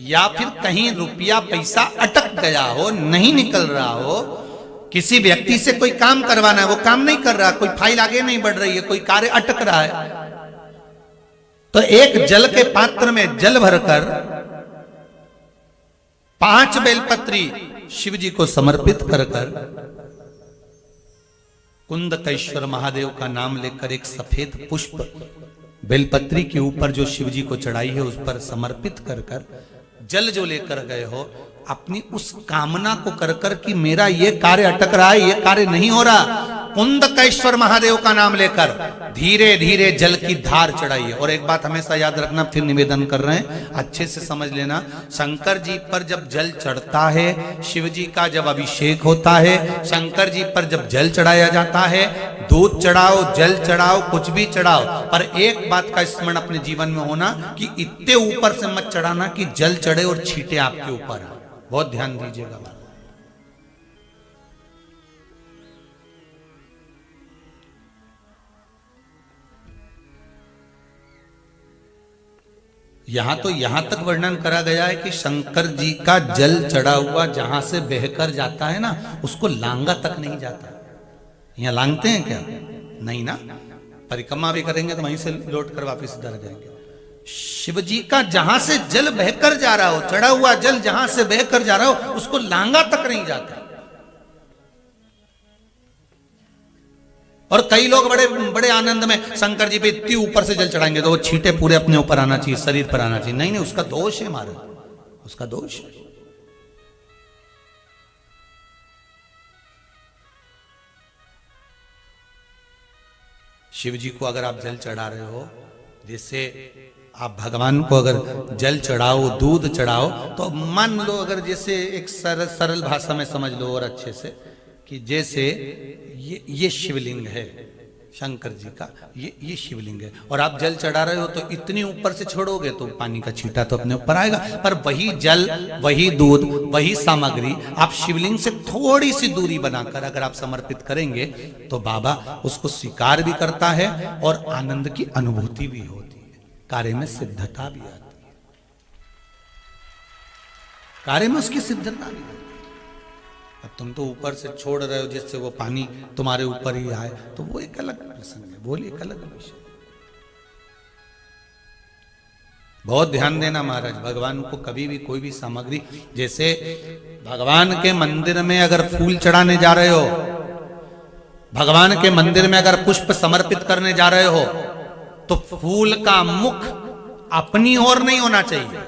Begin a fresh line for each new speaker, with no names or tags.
या फिर कहीं रुपया पैसा अटक गया हो, नहीं निकल रहा हो, किसी व्यक्ति से कोई काम करवाना है, वो काम नहीं कर रहा, कोई फाइल आगे नहीं बढ़ रही है, कोई कार्य अटक रहा है, तो एक जल के पात्र में जल भरकर 5 बेलपत्री शिव जी को समर्पित कर कुंदकेश्वर महादेव का नाम लेकर एक सफेद पुष्प बेलपत्री के ऊपर जो शिव जी को चढ़ाई है उस पर समर्पित कर जल जो लेकर गए हो, अपनी उस कामना को कर कि मेरा ये कार्य अटक रहा है, ये कार्य नहीं हो रहा, कुंदकेश्वर महादेव का नाम लेकर धीरे धीरे जल की धार चढ़ाइए। और एक बात हमेशा याद रखना, फिर निवेदन कर रहे हैं, अच्छे से समझ लेना, शंकर जी पर जब जल चढ़ता है, शिव जी का जब अभिषेक होता है, शंकर जी पर जब जल चढ़ाया जाता है, दूध चढ़ाओ, जल चढ़ाओ, कुछ भी चढ़ाओ, पर एक बात का स्मरण अपने जीवन में होना कि इतने ऊपर से मत चढ़ाना कि जल चढ़े और छींटे आपके ऊपर आए। बहुत ध्यान दीजिएगा। यहां तक वर्णन करा गया है कि शंकर जी का जल चढ़ा हुआ जहां से बहकर जाता है ना, उसको लांगा तक नहीं जाता। यहां लांगते हैं क्या? नहीं ना, परिक्रमा भी करेंगे तो वहीं से लौट कर वापिस इधर जाएंगे। शिव जी का जहां से जल बहकर जा रहा हो, चढ़ा हुआ जल जहां से बहकर जा रहा हो, उसको लांगा तक नहीं जाता। और कई लोग बड़े बड़े आनंद में शंकर जी पे इतनी ऊपर से जल चढ़ाएंगे तो वो छींटे पूरे अपने ऊपर आना चाहिए, शरीर पर आना चाहिए। नहीं नहीं, उसका दोष है महाराज, उसका दोष है। शिव जी को अगर आप जल चढ़ा रहे हो, जैसे आप भगवान को अगर जल चढ़ाओ, दूध चढ़ाओ, तो मान लो अगर जैसे एक सरल भाषा में समझ लो और अच्छे से, कि जैसे ये शिवलिंग है शंकर जी का, ये शिवलिंग है, और आप जल चढ़ा रहे हो तो इतनी ऊपर से छोड़ोगे तो पानी का छींटा तो अपने ऊपर आएगा, पर वही जल, वही दूध, वही सामग्री आप शिवलिंग से थोड़ी सी दूरी बनाकर अगर आप समर्पित करेंगे तो बाबा उसको स्वीकार भी करता है और आनंद की अनुभूति भी होती है, कार्य में सिद्धता भी आती है, कार्य में उसकी सिद्धता भी। अब तुम तो ऊपर से छोड़ रहे हो जिससे वो पानी तुम्हारे ऊपर ही आए, तो वो एक अलग प्रसंग है, वो एक अलग विषय। बहुत ध्यान देना महाराज, भगवान को कभी भी कोई भी सामग्री, जैसे भगवान के मंदिर में अगर फूल चढ़ाने जा रहे हो, भगवान के मंदिर में अगर पुष्प समर्पित करने जा रहे हो, तो फूल का मुख अपनी ओर नहीं होना चाहिए,